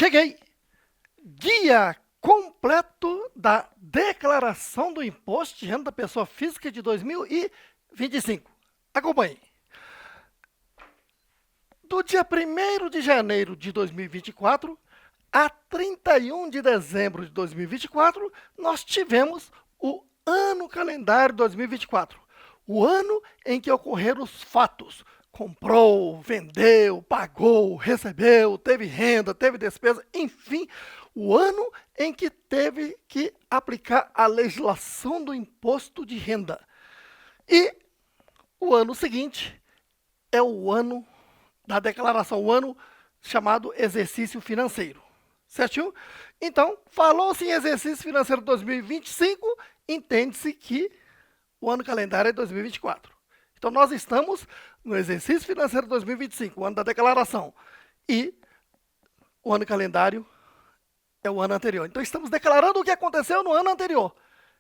Cheguei! Guia completo da declaração do imposto de renda da pessoa física de 2025. Acompanhe. Do dia 1º de janeiro de 2024 a 31 de dezembro de 2024, nós tivemos o ano calendário 2024. O ano em que ocorreram os fatos. Comprou, vendeu, pagou, recebeu, teve renda, teve despesa, enfim, o ano em que teve que aplicar a legislação do imposto de renda. E o ano seguinte é o ano da declaração, o ano chamado exercício financeiro. Certinho? Então, falou-se em exercício financeiro 2025, entende-se que o ano calendário é 2024. Então, nós estamos no exercício financeiro 2025, o ano da declaração. E o ano calendário é o ano anterior. Então, estamos declarando o que aconteceu no ano anterior.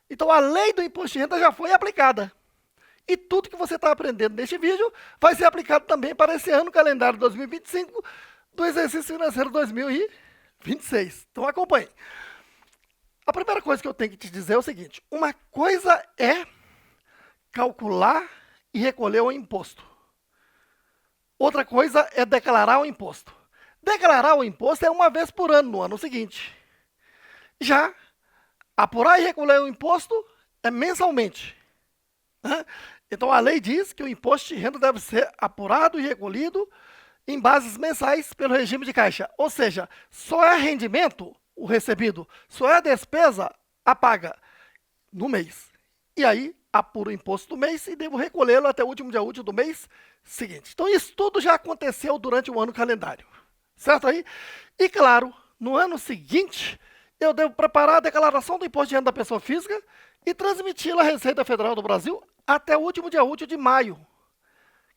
Então, a lei do imposto de renda já foi aplicada. E tudo que você está aprendendo neste vídeo vai ser aplicado também para esse ano calendário 2025 do exercício financeiro 2026. Então, acompanhe. A primeira coisa que eu tenho que te dizer é o seguinte. Uma coisa é calcular e recolher o imposto. Outra coisa é declarar o imposto. Declarar o imposto é uma vez por ano, no ano seguinte. Já apurar e recolher o imposto é mensalmente. Então, a lei diz que o imposto de renda deve ser apurado e recolhido em bases mensais pelo regime de caixa. Ou seja, só é rendimento o recebido, só é despesa a paga no mês. E aí, apuro o imposto do mês e devo recolhê-lo até o último dia útil do mês seguinte. Então, isso tudo já aconteceu durante o ano calendário. Certo aí? E, claro, no ano seguinte, eu devo preparar a declaração do imposto de renda da pessoa física e transmiti-la à Receita Federal do Brasil até o último dia útil de maio,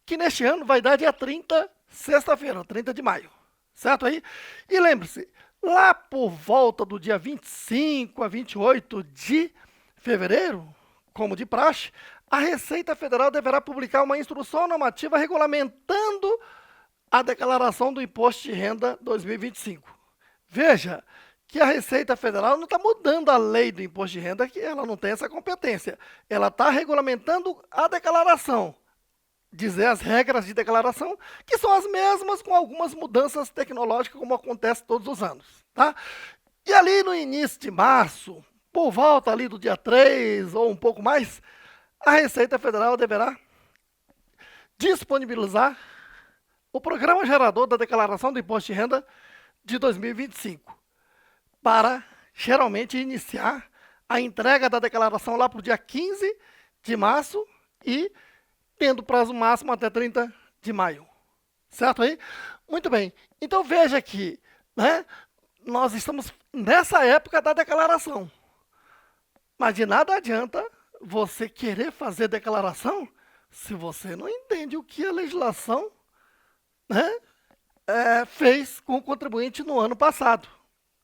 que neste ano vai dar dia 30, sexta-feira, 30 de maio. Certo aí? E lembre-se, lá por volta do dia 25 a 28 de fevereiro, como de praxe, a Receita Federal deverá publicar uma instrução normativa regulamentando a declaração do Imposto de Renda 2025. Veja que a Receita Federal não está mudando a lei do Imposto de Renda, que ela não tem essa competência. Ela está regulamentando a declaração, dizer as regras de declaração, que são as mesmas com algumas mudanças tecnológicas, como acontece todos os anos. Tá? E ali no início de março, por volta ali do dia 3 ou um pouco mais, a Receita Federal deverá disponibilizar o programa gerador da declaração do imposto de renda de 2025, para geralmente iniciar a entrega da declaração lá para o dia 15 de março e tendo prazo máximo até 30 de maio. Certo aí? Muito bem. Então veja que, nós estamos nessa época da declaração. Mas de nada adianta você querer fazer declaração se você não entende o que a legislação fez com o contribuinte no ano passado.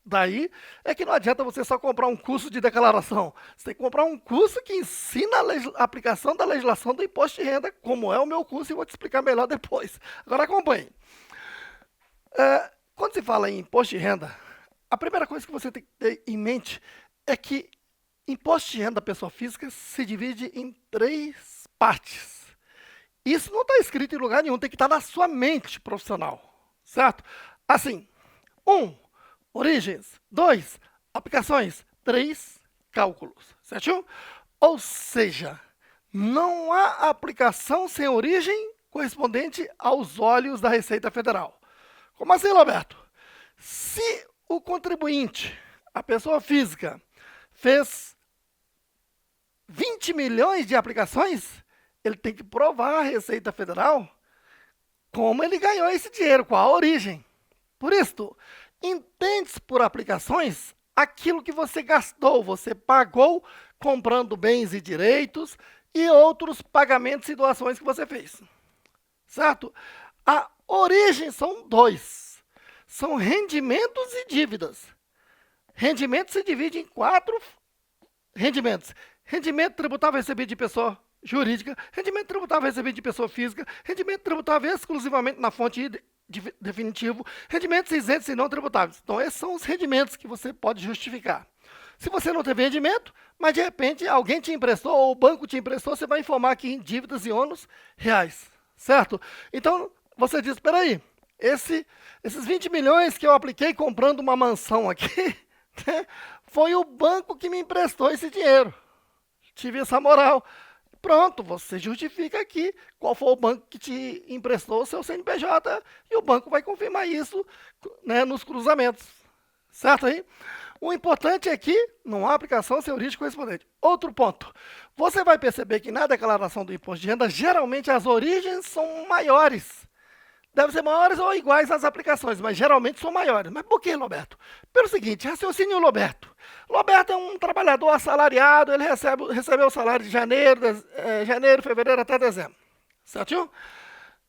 Daí é que não adianta você só comprar um curso de declaração. Você tem que comprar um curso que ensina a aplicação da legislação do imposto de renda, como é o meu curso, e vou te explicar melhor depois. Agora acompanhe. Quando se fala em imposto de renda, a primeira coisa que você tem que ter em mente é que imposto de renda da pessoa física se divide em 3 partes. Isso não está escrito em lugar nenhum, tem que estar na sua mente profissional. Certo? Assim, 1, origens. 2, aplicações. 3, cálculos. Certinho? Ou seja, não há aplicação sem origem correspondente aos olhos da Receita Federal. Como assim, Roberto? Se o contribuinte, a pessoa física, fez 20 milhões de aplicações, ele tem que provar à Receita Federal como ele ganhou esse dinheiro, qual a origem. Por isso, entende-se por aplicações aquilo que você gastou, você pagou comprando bens e direitos e outros pagamentos e doações que você fez. Certo? A origem são 2. São rendimentos e dívidas. Rendimento se divide em 4 rendimentos. Rendimento tributável recebido de pessoa jurídica, rendimento tributável recebido de pessoa física, rendimento tributável exclusivamente na fonte definitivo, rendimentos isentos e não tributáveis. Então, esses são os rendimentos que você pode justificar. Se você não teve rendimento, mas de repente alguém te emprestou ou o banco te emprestou, você vai informar aqui em dívidas e ônus reais, certo? Então, você diz, espera aí, esses 20 milhões que eu apliquei comprando uma mansão aqui, né, foi o banco que me emprestou esse dinheiro. Tive essa moral. Pronto, você justifica aqui qual foi o banco que te emprestou o seu CNPJ e o banco vai confirmar isso, né, nos cruzamentos. Certo aí? O importante é que não há aplicação sem origem correspondente. Outro ponto. Você vai perceber que na declaração do imposto de renda, geralmente as origens são maiores. Devem ser maiores ou iguais às aplicações, mas geralmente são maiores. Mas por que, Roberto? Pelo seguinte, raciocínio Roberto. Roberto é um trabalhador assalariado, ele recebeu o salário de janeiro, fevereiro até dezembro. Certinho?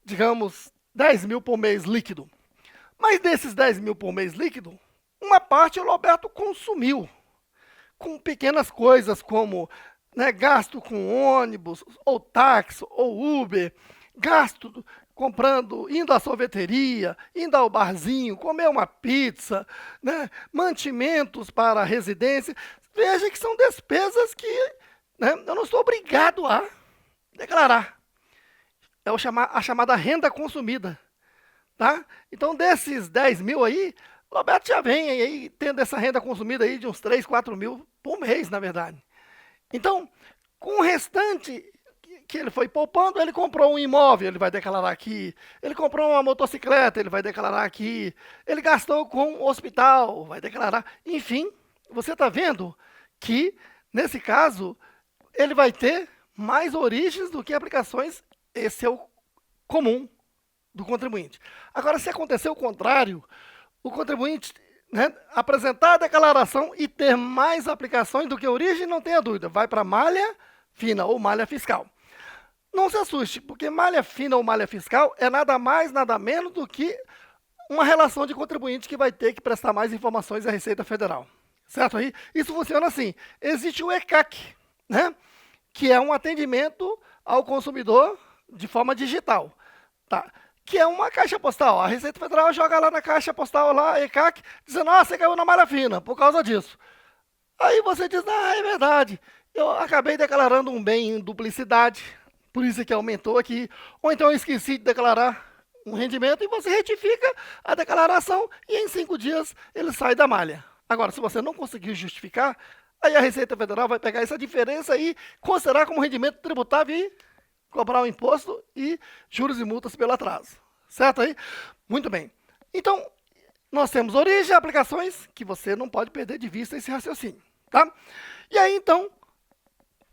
Digamos, 10 mil por mês líquido. Mas desses 10 mil por mês líquido, uma parte o Roberto consumiu. Com pequenas coisas como, né, gasto com ônibus, ou táxi, ou Uber, gasto comprando, indo à sorveteria, indo ao barzinho, comer uma pizza, né, mantimentos para a residência. Veja que são despesas que, né, eu não estou obrigado a declarar. É a chamada renda consumida. Tá? Então, desses 10 mil aí, o Roberto já vem aí tendo essa renda consumida aí de uns 3, 4 mil por mês, na verdade. Então, com o restante que ele foi poupando, ele comprou um imóvel, ele vai declarar aqui. Ele comprou uma motocicleta, ele vai declarar aqui. Ele gastou com o hospital, vai declarar. Enfim, você está vendo que, nesse caso, ele vai ter mais origens do que aplicações. Esse é o comum do contribuinte. Agora, se acontecer o contrário, o contribuinte, né, apresentar a declaração e ter mais aplicações do que origem, não tenha dúvida, vai para malha fina ou malha fiscal. Não se assuste, porque malha fina ou malha fiscal é nada mais, nada menos do que uma relação de contribuinte que vai ter que prestar mais informações à Receita Federal. Certo aí? Isso funciona assim. Existe o ECAC, né, que é um atendimento ao consumidor de forma digital. Tá? Que é uma caixa postal. A Receita Federal joga lá na caixa postal, lá, ECAC, dizendo, você caiu na malha fina, por causa disso. Aí você diz, é verdade, eu acabei declarando um bem em duplicidade, por isso que aumentou aqui. Ou então eu esqueci de declarar um rendimento e você retifica a declaração e em 5 dias ele sai da malha. Agora, se você não conseguiu justificar, aí a Receita Federal vai pegar essa diferença e considerar como rendimento tributável e cobrar o imposto e juros e multas pelo atraso. Certo aí? Muito bem. Então, nós temos origem e aplicações que você não pode perder de vista esse raciocínio. Tá? E aí, então,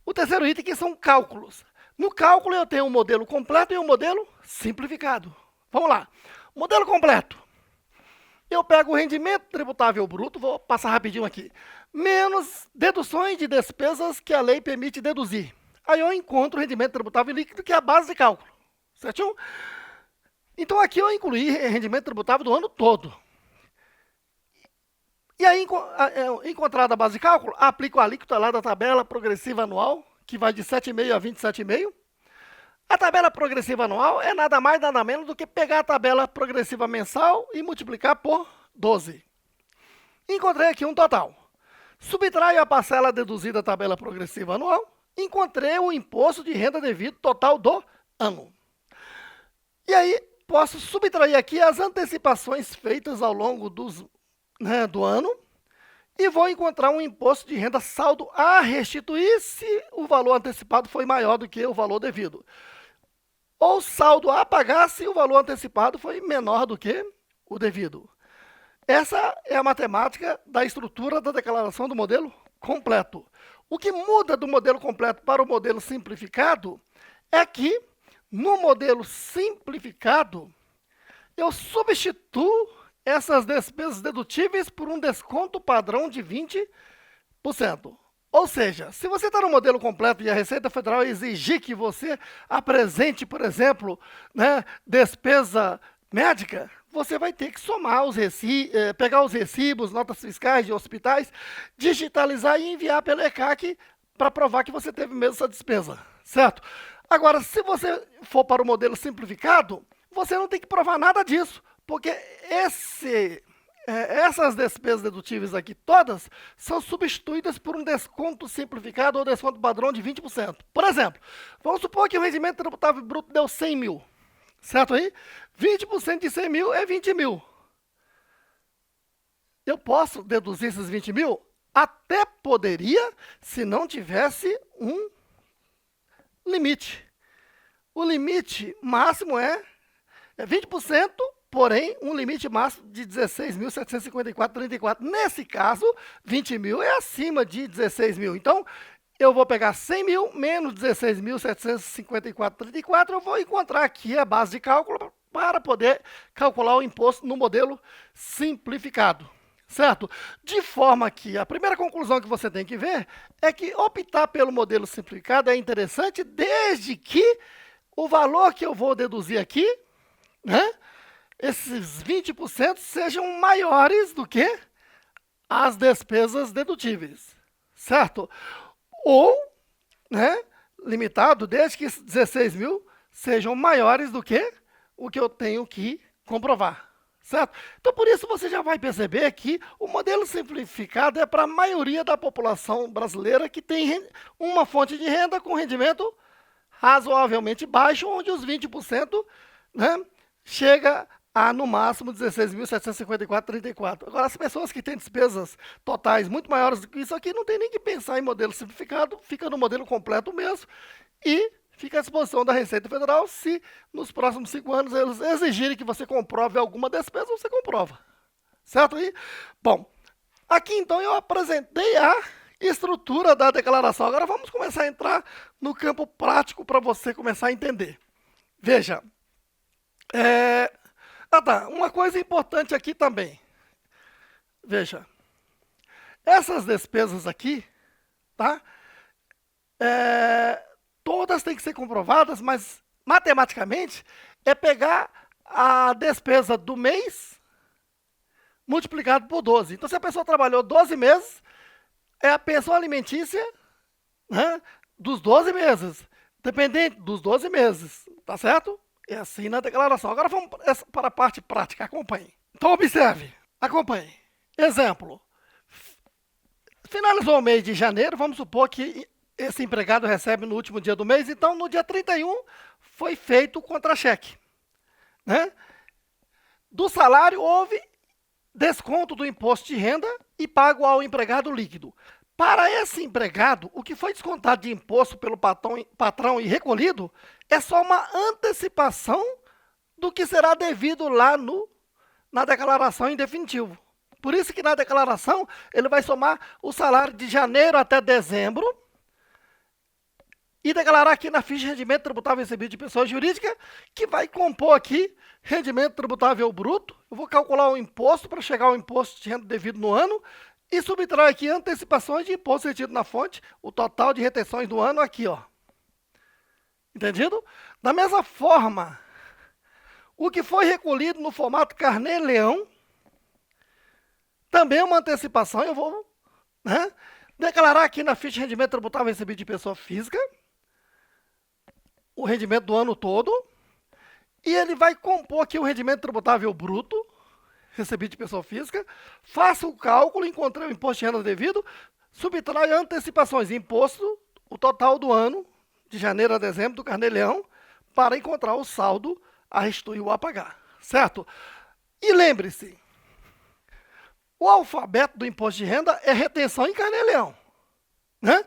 o terceiro item que são cálculos. No cálculo eu tenho um modelo completo e um modelo simplificado. Vamos lá. Modelo completo. Eu pego o rendimento tributável bruto, vou passar rapidinho aqui, menos deduções de despesas que a lei permite deduzir. Aí eu encontro o rendimento tributável líquido, que é a base de cálculo. Certinho? Então aqui eu incluí rendimento tributável do ano todo. E aí, encontrada a base de cálculo, aplico a alíquota lá da tabela progressiva anual, que vai de 7,5 a 27,5. A tabela progressiva anual é nada mais, nada menos do que pegar a tabela progressiva mensal e multiplicar por 12. Encontrei aqui um total. Subtraio a parcela deduzida da tabela progressiva anual, encontrei o imposto de renda devido total do ano. E aí, posso subtrair aqui as antecipações feitas ao longo do ano e vou encontrar um imposto de renda saldo a restituir se o valor antecipado foi maior do que o valor devido. Ou saldo a pagar se o valor antecipado foi menor do que o devido. Essa é a matemática da estrutura da declaração do modelo completo. O que muda do modelo completo para o modelo simplificado é que, no modelo simplificado, eu substituo essas despesas dedutíveis por um desconto padrão de 20%. Ou seja, se você está no modelo completo e a Receita Federal exigir que você apresente, por exemplo, despesa médica, você vai ter que somar pegar os recibos, notas fiscais de hospitais, digitalizar e enviar pelo ECAC para provar que você teve mesmo essa despesa, certo? Agora, se você for para o modelo simplificado, você não tem que provar nada disso, Porque essas despesas dedutíveis aqui, todas, são substituídas por um desconto simplificado ou desconto padrão de 20%. Por exemplo, vamos supor que o rendimento tributável bruto deu 100 mil. Certo aí? 20% de 100 mil é 20 mil. Eu posso deduzir esses 20 mil? Até poderia, se não tivesse um limite. O limite máximo é 20%, porém, um limite máximo de 16.754,34. Nesse caso, 20 mil é acima de 16 mil. Então, eu vou pegar 100 mil menos 16.754,34. Eu vou encontrar aqui a base de cálculo para poder calcular o imposto no modelo simplificado. Certo? De forma que a primeira conclusão que você tem que ver é que optar pelo modelo simplificado é interessante desde que o valor que eu vou deduzir aqui, né, esses 20% sejam maiores do que as despesas dedutíveis. Certo? Ou, né, limitado desde que esses 16 mil sejam maiores do que o que eu tenho que comprovar. Certo? Então, por isso, você já vai perceber que o modelo simplificado é para a maioria da população brasileira que tem uma fonte de renda com rendimento razoavelmente baixo, onde os 20%, né, chega a, no máximo, 16.754,34. Agora, as pessoas que têm despesas totais muito maiores do que isso aqui, não tem nem que pensar em modelo simplificado, fica no modelo completo mesmo, e fica à disposição da Receita Federal. Se nos próximos 5 anos eles exigirem que você comprove alguma despesa, você comprova. Certo aí? Bom, aqui então eu apresentei a estrutura da declaração. Agora vamos começar a entrar no campo prático para você começar a entender. Veja, uma coisa importante aqui também. Veja, essas despesas aqui, tá? Todas têm que ser comprovadas, mas matematicamente é pegar a despesa do mês multiplicado por 12. Então, se a pessoa trabalhou 12 meses, é a pensão alimentícia, né, dos 12 meses, dependente dos 12 meses, tá certo? É assim na declaração. Agora vamos para a parte prática, acompanhe. Então, observe, acompanhe. Exemplo, finalizou o mês de janeiro, vamos supor que esse empregado recebe no último dia do mês, então no dia 31 foi feito o contra-cheque. Né? Do salário houve desconto do imposto de renda e pago ao empregado líquido. Para esse empregado, o que foi descontado de imposto pelo patrão e recolhido é só uma antecipação do que será devido lá na declaração em definitivo. Por isso que na declaração ele vai somar o salário de janeiro até dezembro, e declarar aqui na ficha de rendimento tributável recebido de pessoa jurídica, que vai compor aqui rendimento tributável bruto. Eu vou calcular o imposto para chegar ao imposto de renda devido no ano e subtrair aqui antecipações de imposto retido na fonte, o total de retenções do ano aqui, ó. Entendido? Da mesma forma, o que foi recolhido no formato carnê-leão, também é uma antecipação. Eu vou, né, declarar aqui na ficha de rendimento tributável recebido de pessoa física o rendimento do ano todo, e ele vai compor aqui o rendimento tributável bruto, recebido de pessoa física, faça o cálculo, encontrei o imposto de renda devido, subtrai antecipações, imposto, o total do ano, de janeiro a dezembro, do carnê-leão, para encontrar o saldo a restituir ou a pagar, certo? E lembre-se, o alfabeto do imposto de renda é retenção em carnê-leão, né?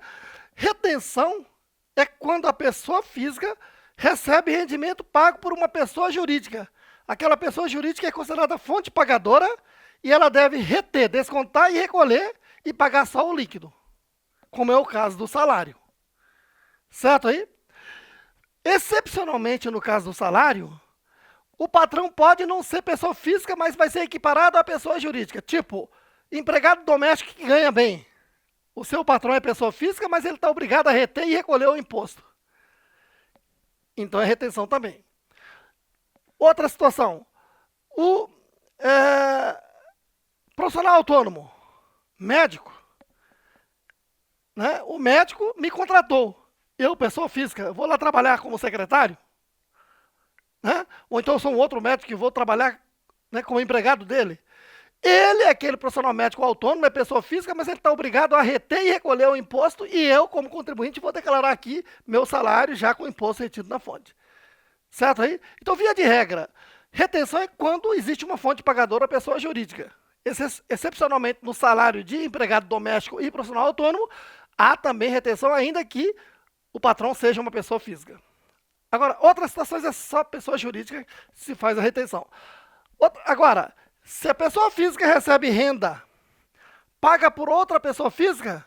Retenção é quando a pessoa física recebe rendimento pago por uma pessoa jurídica. Aquela pessoa jurídica é considerada fonte pagadora e ela deve reter, descontar e recolher e pagar só o líquido, como é o caso do salário. Certo aí? Excepcionalmente, no caso do salário, o patrão pode não ser pessoa física, mas vai ser equiparado à pessoa jurídica. Tipo, empregado doméstico que ganha bem. O seu patrão é pessoa física, mas ele está obrigado a reter e recolher o imposto. Então é retenção também. Outra situação. O profissional autônomo, médico, né? O médico me contratou. Eu, pessoa física, vou lá trabalhar como secretário, né? Ou então eu sou um outro médico que vou trabalhar né, como empregado dele. Ele é aquele profissional médico autônomo, é pessoa física, mas ele está obrigado a reter e recolher o imposto e eu, como contribuinte, vou declarar aqui meu salário já com o imposto retido na fonte. Certo aí? Então, via de regra, retenção é quando existe uma fonte pagadora à pessoa jurídica. Excepcionalmente, no salário de empregado doméstico e profissional autônomo, há também retenção, ainda que o patrão seja uma pessoa física. Agora, outras situações é só pessoa jurídica que se faz a retenção. Agora, se a pessoa física recebe renda paga por outra pessoa física,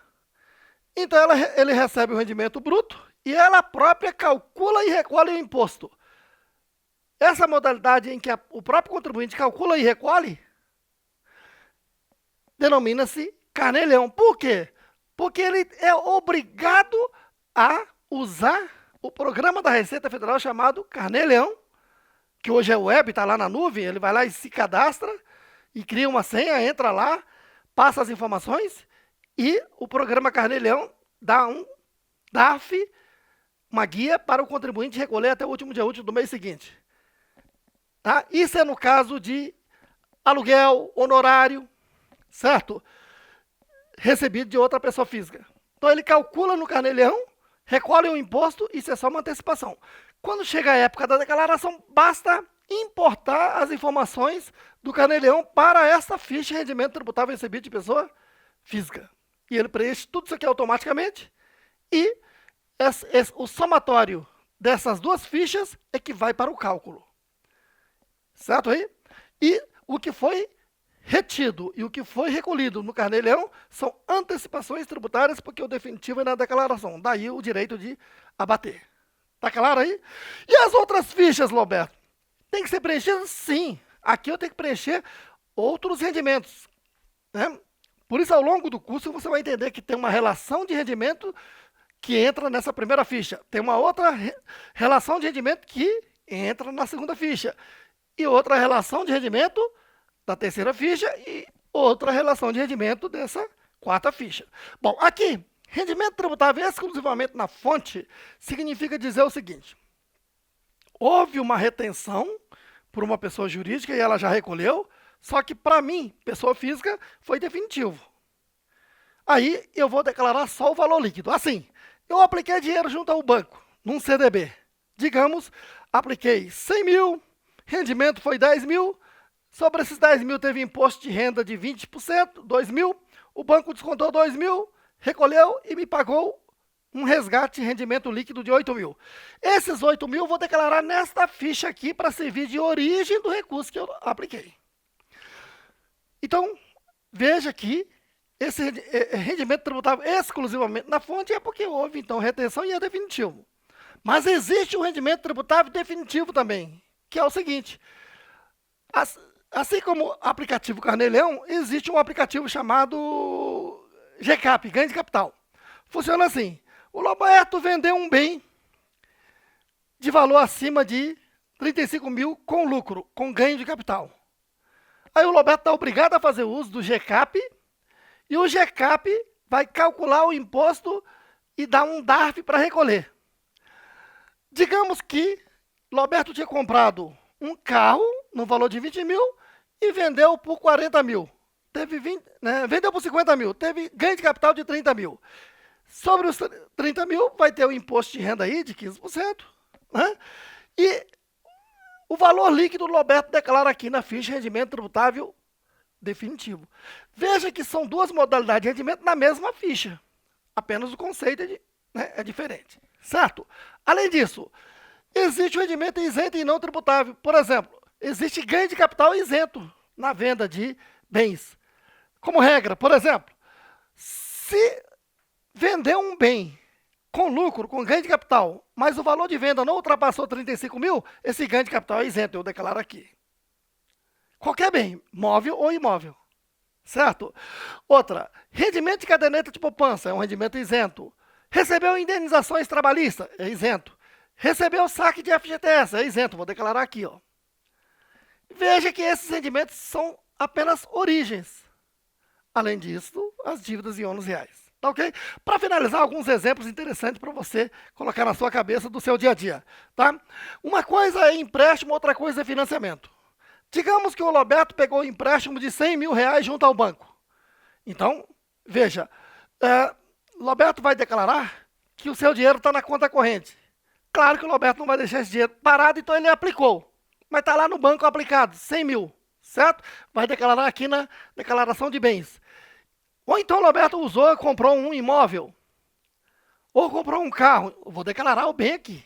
então ele recebe o rendimento bruto e ela própria calcula e recolhe o imposto. Essa modalidade em que o próprio contribuinte calcula e recolhe denomina-se carnê-leão. Por quê? Porque ele é obrigado a usar o programa da Receita Federal chamado Carnê-Leão, que hoje é web, está lá na nuvem, ele vai lá e se cadastra e cria uma senha, entra lá, passa as informações e o programa Carnê-Leão dá um DARF, uma guia para o contribuinte recolher até o último dia útil do mês seguinte. Tá? Isso é no caso de aluguel, honorário, certo? Recebido de outra pessoa física. Então ele calcula no Carnê-Leão, recolhe o imposto, isso é só uma antecipação. Quando chega a época da declaração, basta importar as informações do Carnê-Leão para essa ficha de rendimento tributável recebido de pessoa física. E ele preenche tudo isso aqui automaticamente e o somatório dessas duas fichas é que vai para o cálculo. Certo aí? E o que foi retido e o que foi recolhido no Carnê-Leão são antecipações tributárias, porque o definitivo é na declaração. Daí o direito de abater. Tá claro aí? E as outras fichas, Roberto? Tem que ser preenchidas? Sim. Aqui eu tenho que preencher outros rendimentos. Né? Por isso, ao longo do curso, você vai entender que tem uma relação de rendimento que entra nessa primeira ficha. Tem uma outra relação de rendimento que entra na segunda ficha. E outra relação de rendimento da terceira ficha e outra relação de rendimento dessa quarta ficha. Bom, aqui, rendimento tributável exclusivamente na fonte significa dizer o seguinte: houve uma retenção por uma pessoa jurídica e ela já recolheu, só que para mim, pessoa física, foi definitivo. Aí eu vou declarar só o valor líquido. Assim, eu apliquei dinheiro junto ao banco, num CDB. Digamos, apliquei 100 mil, rendimento foi 10 mil, sobre esses 10 mil teve imposto de renda de 20%, 2 mil, o banco descontou 2 mil, recolheu e me pagou um resgate de rendimento líquido de 8 mil. Esses 8 mil eu vou declarar nesta ficha aqui para servir de origem do recurso que eu apliquei. Então, veja que esse rendimento tributável exclusivamente na fonte é porque houve, então, retenção e é definitivo. Mas existe um rendimento tributável definitivo também, que é o seguinte: assim como o aplicativo Carnê-Leão, existe um aplicativo chamado GCAP, Ganho de Capital. Funciona assim: o Roberto vendeu um bem de valor acima de 35 mil com lucro, com ganho de capital. Aí o Roberto está obrigado a fazer uso do GCAP e o GCAP vai calcular o imposto e dar um DARF para recolher. Digamos que Roberto tinha comprado um carro no valor de 20 mil e vendeu por 40 mil. Vendeu por 50 mil, teve ganho de capital de 30 mil. Sobre os 30 mil vai ter o imposto de renda aí de 15%. Né? E o valor líquido do Roberto declara aqui na ficha rendimento tributável definitivo. Veja que são duas modalidades de rendimento na mesma ficha. Apenas o conceito é diferente. Certo? Além disso, existe o rendimento isento e não tributável. Por exemplo, existe ganho de capital isento na venda de bens. Como regra, por exemplo, se vender um bem com lucro, com ganho de capital, mas o valor de venda não ultrapassou 35 mil, esse ganho de capital é isento, eu declaro aqui. Qualquer bem, móvel ou imóvel. Certo? Outra, rendimento de caderneta de poupança é um rendimento isento. Recebeu indenizações trabalhistas, é isento. Recebeu saque de FGTS, é isento, vou declarar aqui. Ó. Veja que esses rendimentos são apenas origens. Além disso, as dívidas e ônus reais. Tá ok? Para finalizar, alguns exemplos interessantes para você colocar na sua cabeça do seu dia a dia. Tá? Uma coisa é empréstimo, outra coisa é financiamento. Digamos que o Roberto pegou um empréstimo de 100 mil reais junto ao banco. Então, veja, Roberto vai declarar que o seu dinheiro está na conta corrente. Claro que o Roberto não vai deixar esse dinheiro parado, então ele aplicou. Mas está lá no banco aplicado, 100 mil, certo? Vai declarar aqui na declaração de bens. Ou então o Roberto usou e comprou um imóvel. Ou comprou um carro. Eu vou declarar o bem aqui,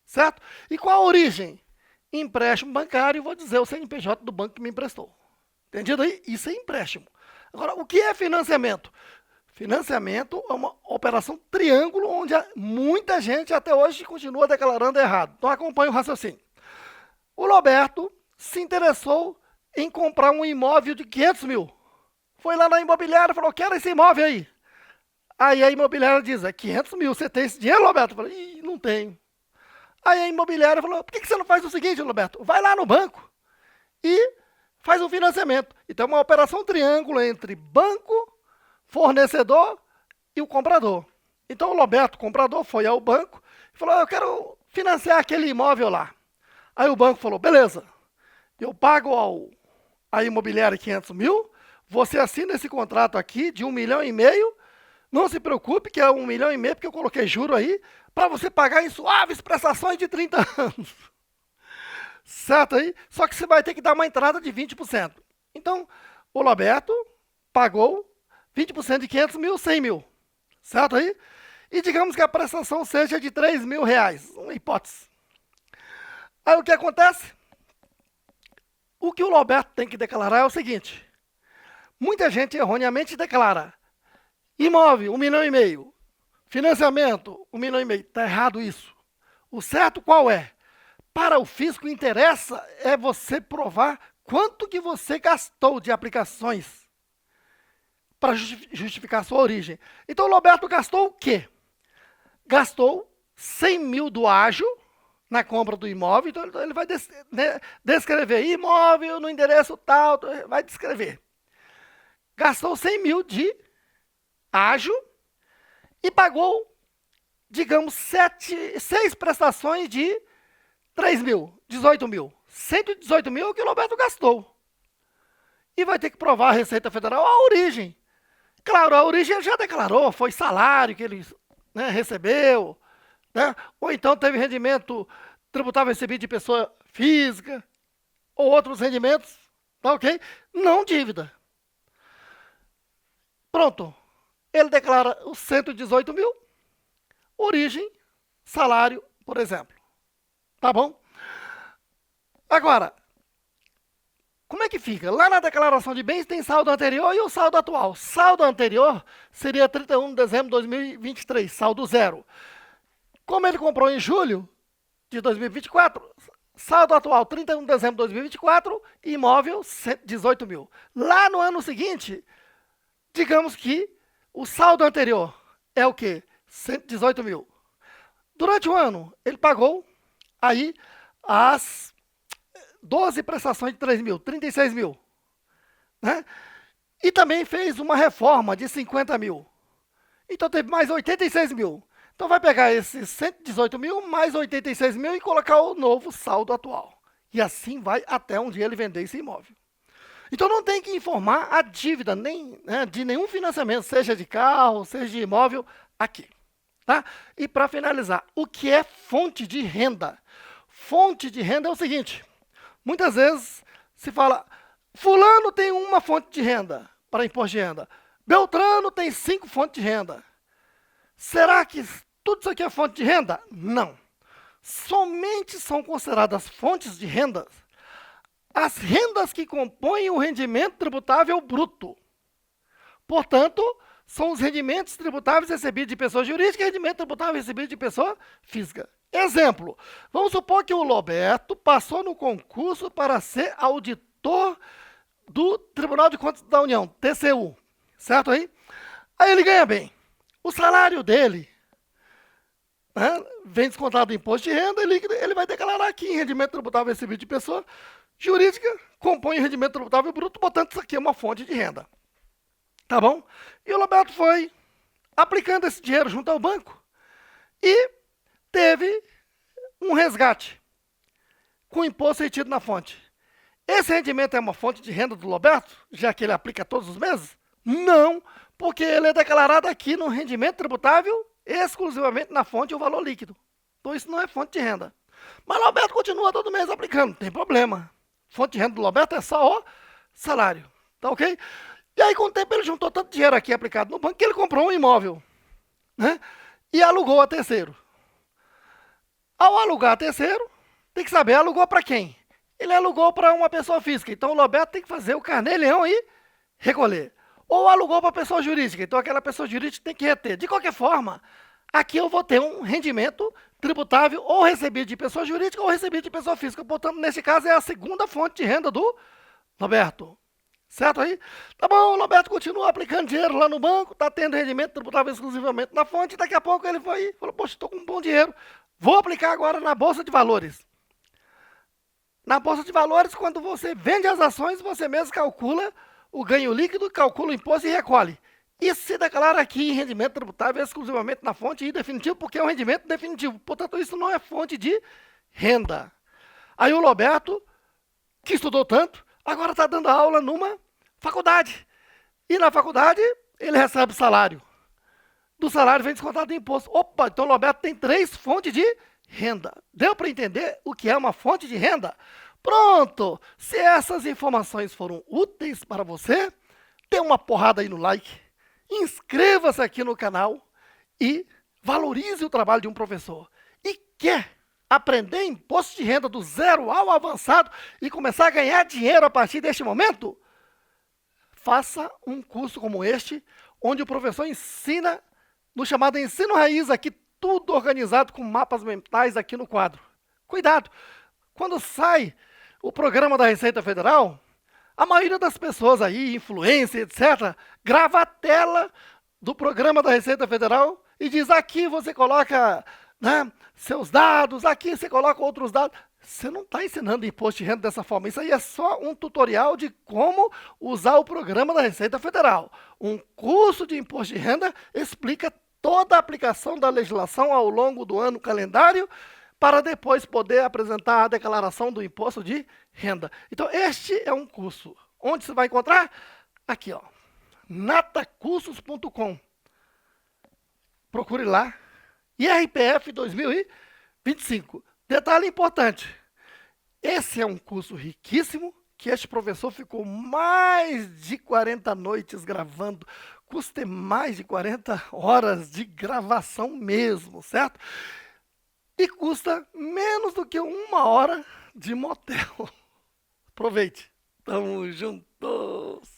certo? E qual a origem? Empréstimo bancário, vou dizer o CNPJ do banco que me emprestou. Entendido aí? Isso é empréstimo. Agora, o que é financiamento? Financiamento é uma operação triângulo onde muita gente até hoje continua declarando errado. Então acompanhe o raciocínio. O Roberto se interessou em comprar um imóvel de 500 mil. Foi lá na imobiliária e falou, quero esse imóvel aí. Aí a imobiliária diz, 500 mil, você tem esse dinheiro, Roberto? Eu falei, não tenho. Aí a imobiliária falou, por que você não faz o seguinte, Roberto? Vai lá no banco e faz um financiamento. Então é uma operação triângulo entre banco, fornecedor e o comprador. Então o Roberto, comprador, foi ao banco e falou, eu quero financiar aquele imóvel lá. Aí o banco falou, beleza, eu pago à imobiliária 500 mil, você assina esse contrato aqui de 1,5 milhão, não se preocupe que é 1,5 milhão, porque eu coloquei juro aí, para você pagar em suaves prestações de 30 anos. Certo aí? Só que você vai ter que dar uma entrada de 20%. Então, o Roberto pagou 20% de 500 mil, 100 mil. Certo aí? E digamos que a prestação seja de 3 mil reais. Uma hipótese. Aí o que acontece? O que o Roberto tem que declarar é o seguinte. Muita gente erroneamente declara imóvel, 1,5 milhão. Financiamento, 1,5 milhão. Está errado isso. O certo qual é? Para o fisco interessa é você provar quanto que você gastou de aplicações para justificar a sua origem. Então o Roberto gastou o quê? Gastou 100 mil do ágio na compra do imóvel, então ele vai descrever imóvel no endereço tal, vai descrever. Gastou 100 mil de ágio e pagou, digamos, 6 prestações de 3 mil, 18 mil. 118 mil é o que o Roberto gastou. E vai ter que provar a Receita Federal a origem. Claro, a origem ele já declarou, foi salário que ele recebeu, né? Ou então teve rendimento tributável recebido de pessoa física, ou outros rendimentos, tá ok? Não dívida. Pronto. Ele declara os 118 mil, origem, salário, por exemplo. Tá bom? Agora, como é que fica? Lá na declaração de bens tem saldo anterior e o saldo atual. Saldo anterior seria 31 de dezembro de 2023, saldo zero. Como ele comprou em julho de 2024, saldo atual 31 de dezembro de 2024, imóvel 118 mil. Lá no ano seguinte, digamos que o saldo anterior é o quê? 118 mil. Durante o ano, ele pagou aí as 12 prestações de 3 mil, 36 mil. Né? E também fez uma reforma de 50 mil. Então teve mais 86 mil. Então vai pegar esses 118 mil mais 86 mil e colocar o novo saldo atual. E assim vai até um dia ele vender esse imóvel. Então não tem que informar a dívida de nenhum financiamento, seja de carro, seja de imóvel, aqui. Tá? E para finalizar, o que é fonte de renda? Fonte de renda é o seguinte, muitas vezes se fala, fulano tem uma fonte de renda para imposto de renda, Beltrano tem 5 fontes de renda. Será que tudo isso aqui é fonte de renda? Não. Somente são consideradas fontes de renda as rendas que compõem o rendimento tributável bruto. Portanto, são os rendimentos tributáveis recebidos de pessoa jurídica e rendimento tributável recebido de pessoa física. Exemplo, vamos supor que o Roberto passou no concurso para ser auditor do Tribunal de Contas da União, TCU, certo aí? Aí ele ganha bem. O salário dele vem descontado do imposto de renda, ele vai declarar aqui em rendimento tributável recebido de pessoa jurídica, compõe rendimento tributável bruto, portanto isso aqui é uma fonte de renda. Tá bom? E o Roberto foi aplicando esse dinheiro junto ao banco e teve um resgate com imposto retido na fonte. Esse rendimento é uma fonte de renda do Roberto, já que ele aplica todos os meses? Não, porque ele é declarado aqui no rendimento tributável exclusivamente na fonte o valor líquido. Então isso não é fonte de renda. Mas o Roberto continua todo mês aplicando, não tem problema. Fonte de renda do Roberto é só o salário, tá ok? E aí com o tempo ele juntou tanto dinheiro aqui aplicado no banco que ele comprou um imóvel, né? E alugou a terceiro. Ao alugar a terceiro, tem que saber, alugou para quem? Ele alugou para uma pessoa física, então o Roberto tem que fazer o carnê-leão e recolher. Ou alugou para pessoa jurídica, então aquela pessoa jurídica tem que reter. De qualquer forma, aqui eu vou ter um rendimento tributável ou recebido de pessoa jurídica ou recebido de pessoa física. Portanto, nesse caso, é a segunda fonte de renda do Roberto. Certo aí? Tá bom, o Roberto continua aplicando dinheiro lá no banco, tá tendo rendimento tributável exclusivamente na fonte, e daqui a pouco ele foi e falou, poxa, estou com um bom dinheiro, vou aplicar agora na Bolsa de Valores. Na Bolsa de Valores, quando você vende as ações, você mesmo calcula o ganho líquido, calcula o imposto e recolhe. Isso se declara aqui em rendimento tributável exclusivamente na fonte e definitivo, porque é um rendimento definitivo. Portanto, isso não é fonte de renda. Aí o Roberto, que estudou tanto, agora está dando aula numa faculdade. E na faculdade, ele recebe salário. Do salário vem descontado o imposto. Opa, então o Roberto tem 3 fontes de renda. Deu para entender o que é uma fonte de renda? Pronto! Se essas informações foram úteis para você, dê uma porrada aí no like, inscreva-se aqui no canal e valorize o trabalho de um professor. E quer aprender imposto de renda do zero ao avançado e começar a ganhar dinheiro a partir deste momento? Faça um curso como este, onde o professor ensina no chamado Ensino Raiz, aqui tudo organizado com mapas mentais aqui no quadro. Cuidado! Quando sai o programa da Receita Federal, a maioria das pessoas aí, influência, etc., grava a tela do programa da Receita Federal e diz, aqui você coloca, né, seus dados, aqui você coloca outros dados. Você não está ensinando imposto de renda dessa forma. Isso aí é só um tutorial de como usar o programa da Receita Federal. Um curso de imposto de renda explica toda a aplicação da legislação ao longo do ano calendário para depois poder apresentar a declaração do imposto de renda. Então, este é um curso. Onde você vai encontrar? Aqui, ó, natacursos.com. Procure lá. IRPF 2025. Detalhe importante, esse é um curso riquíssimo, que este professor ficou mais de 40 noites gravando, custa mais de 40 horas de gravação mesmo, certo? E custa menos do que 1 hora de motel. Aproveite. Tamo juntos!